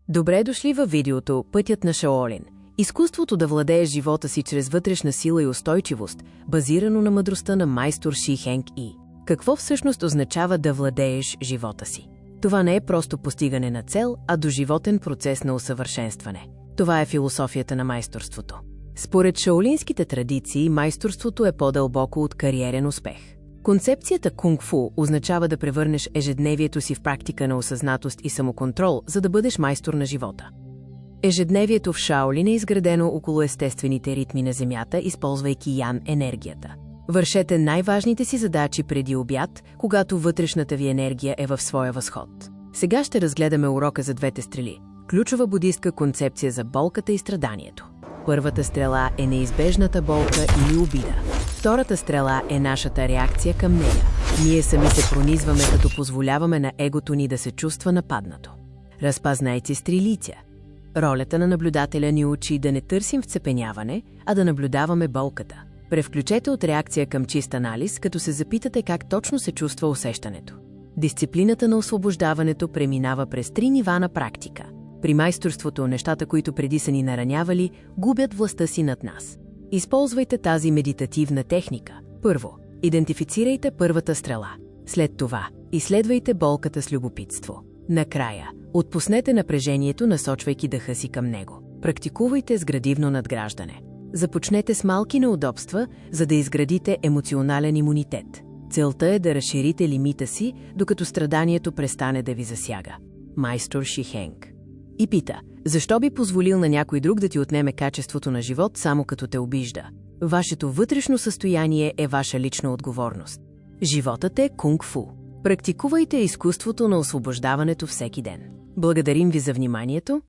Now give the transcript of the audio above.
Добре дошли във видеото «Пътят на Шаолин». Изкуството да владееш живота си чрез вътрешна сила и устойчивост, базирано на мъдростта на майстор Ши Хенг И. Какво всъщност означава да владееш живота си? Това не е просто постигане на цел, а доживотен процес на усъвършенстване. Това е философията на майсторството. Според шаолинските традиции, майсторството е по-дълбоко от кариерен успех. Концепцията кунг-фу означава да превърнеш ежедневието си в практика на осъзнатост и самоконтрол, за да бъдеш майстор на живота. Ежедневието в Шаолин е изградено около естествените ритми на Земята, използвайки ян енергията. Вършете най-важните си задачи преди обяд, когато вътрешната ви енергия е в своя възход. Сега ще разгледаме урока за двете стрели. Ключова будистка концепция за болката и страданието. Първата стрела е неизбежната болка или обида. Втората стрела е нашата реакция към нея. Ние сами се пронизваме, като позволяваме на егото ни да се чувства нападнато. Разпазнайте стрелица. Ролята на наблюдателя ни учи да не търсим вцепеняване, а да наблюдаваме болката. Превключете от реакция към чист анализ, като се запитате как точно се чувства усещането. Дисциплината на освобождаването преминава през 3 нива на практика. При майсторството нещата, които преди са ни наранявали, губят властта си над нас. Използвайте тази медитативна техника. Първо, идентифицирайте първата стрела. След това, изследвайте болката с любопитство. Накрая, отпуснете напрежението, насочвайки дъха си към него. Практикувайте с градивно надграждане. Започнете с малки неудобства, за да изградите емоционален имунитет. Целта е да разширите лимита си, докато страданието престане да ви засяга. Майстор Ши Хенг И пита, защо би позволил на някой друг да ти отнеме качеството на живот само като те обижда? Вашето вътрешно състояние е ваша лична отговорност. Животът е кунг-фу. Практикувайте изкуството на освобождаването всеки ден. Благодарим ви за вниманието